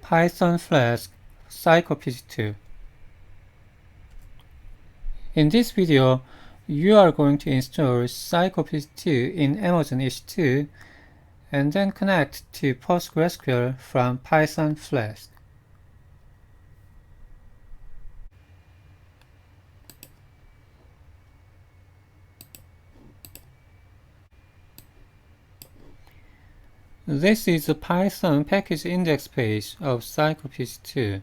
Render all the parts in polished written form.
Python Flask psycopg2. In this video, you are going to install psycopg2 in Amazon EC2 and then connect to PostgreSQL from Python Flask. This is the Python package index page of psycopg2.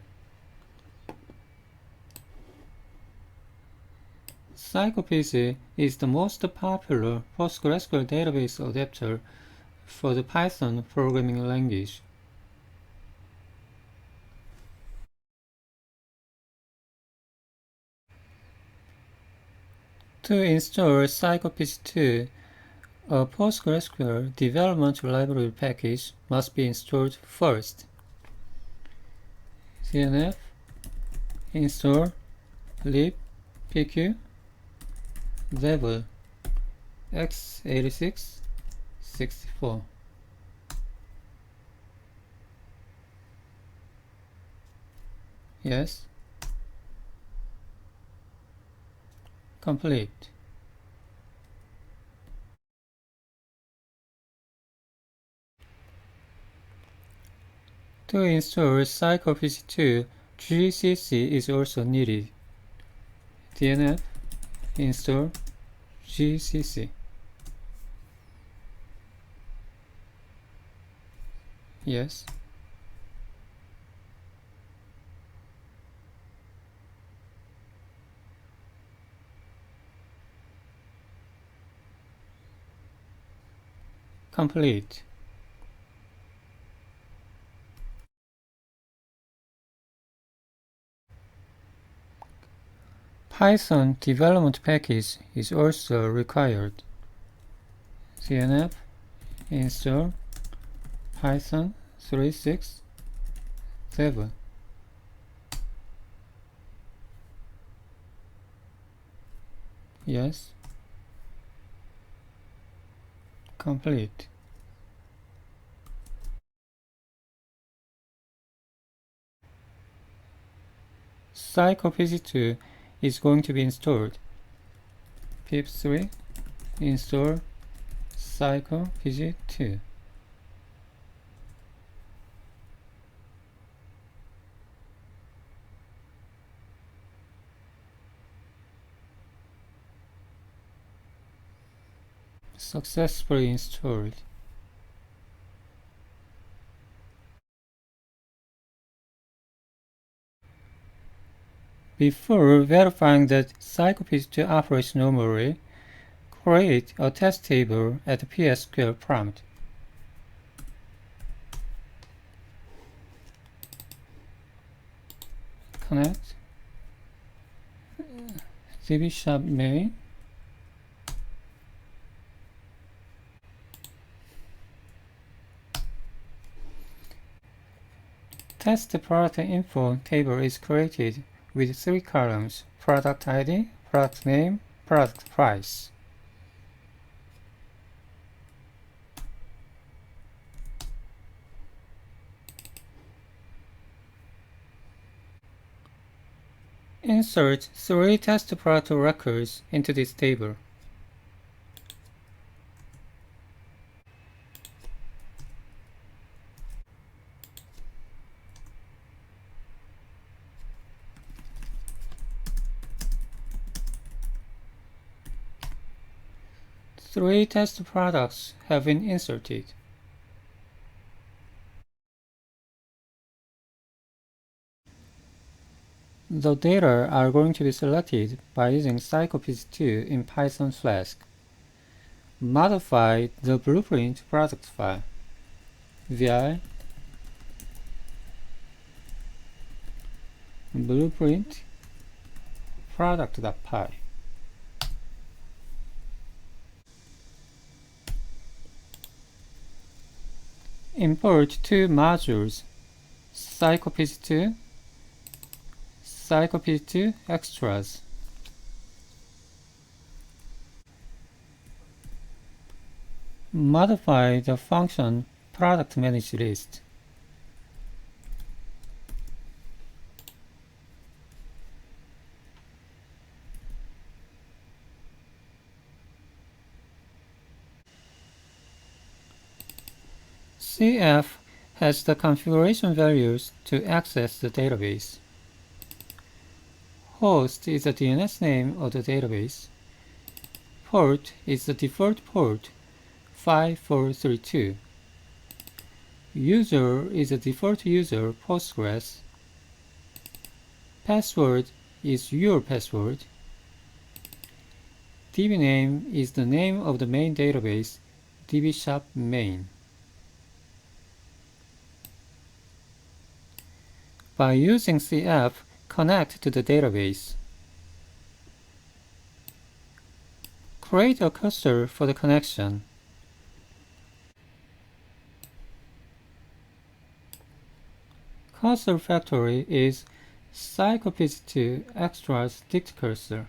psycopg is the most popular PostgreSQL database adapter for the Python programming language. To install psycopg2, a PostgreSQL development library package must be installed first. cnf install lib pq devel x86 64. Yes. Complete. To install psycopg2, gcc is also needed. dnf install gcc. Yes. Complete. Python development package is also required. cnf install Python 3.6.7. Yes. Complete. psycopg2 is going to be installed. pip3 install psycopg2. Successfully installed. Before verifying that psycopg2 operates normally, create a test table at the PSQL prompt. Connect db main. Test product info table is created with 3 columns: product ID, product name, product price. Insert 3 test product records into this table. Three test products have been inserted. The data are going to be selected by using psycopg2 in Python Flask. Modify the blueprint product file. vi blueprint product.py. Import 2 modules, psycopg2, psycopg2 extras. Modify the function product manage list. CF has the configuration values to access the database. Host is the DNS name of the database. Port is the default port 5432. User is the default user Postgres. Password is your password. DB name is the name of the main database, dbshop main. By using CF, connect to the database. Create a cursor for the connection. Cursor factory is psycopg2 extras dict cursor,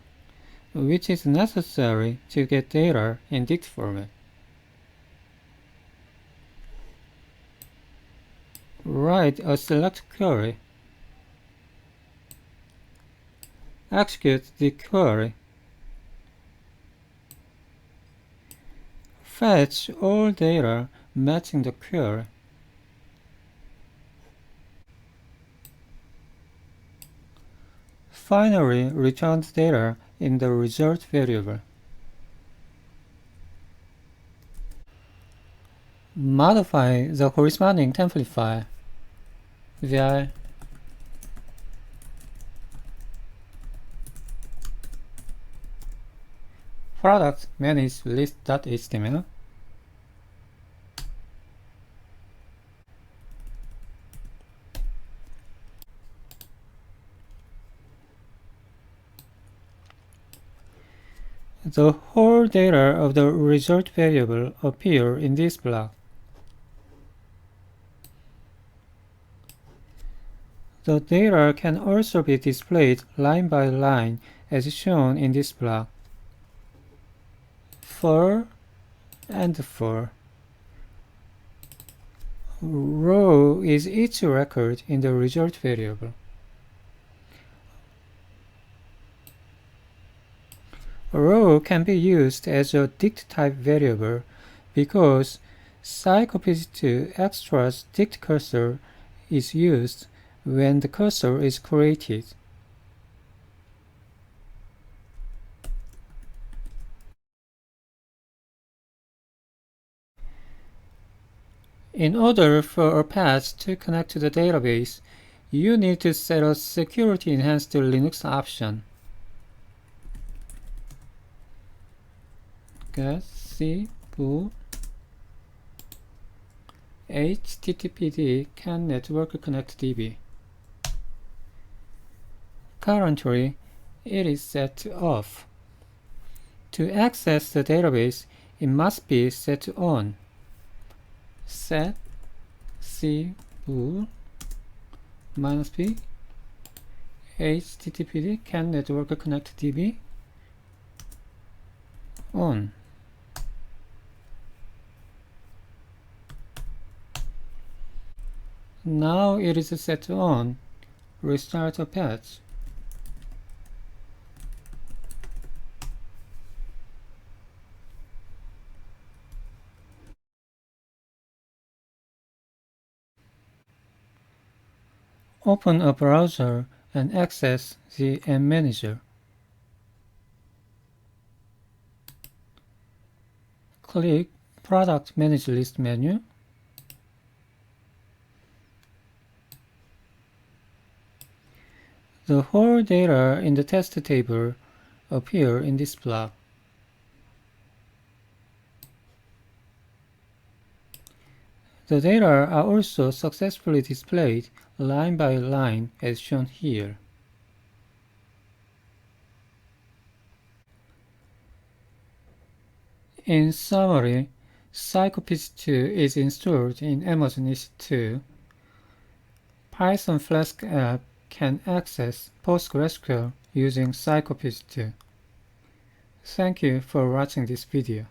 which is necessary to get data in dict format. Write a select query. Execute the query. Fetch all data matching the query. Finally, return the data in the result variable. Modify the corresponding template file. Var product manage list.html. The whole data of the result variable appear in this block. The data can also be displayed line by line as shown in this block. For and for. Row is each record in the result variable. Row can be used as a dict type variable because psycopg2 extras dict cursor is used when the cursor is created. In order for a path to connect to the database, you need to set a security enhanced Linux option. C bool httpd can network connect db. Currently, it is set to off. To access the database, it must be set to on. Set c bool -b httpd can network connect db on. Now it is set to on. Restart a patch. Open a browser and access the manager. Click Product Manage List menu. The whole data in the test table appear in this block. The data are also successfully displayed line by line as shown here. In summary, psycopg2 is installed in Amazon EC2. Python Flask app can access PostgreSQL using psycopg2. Thank you for watching this video.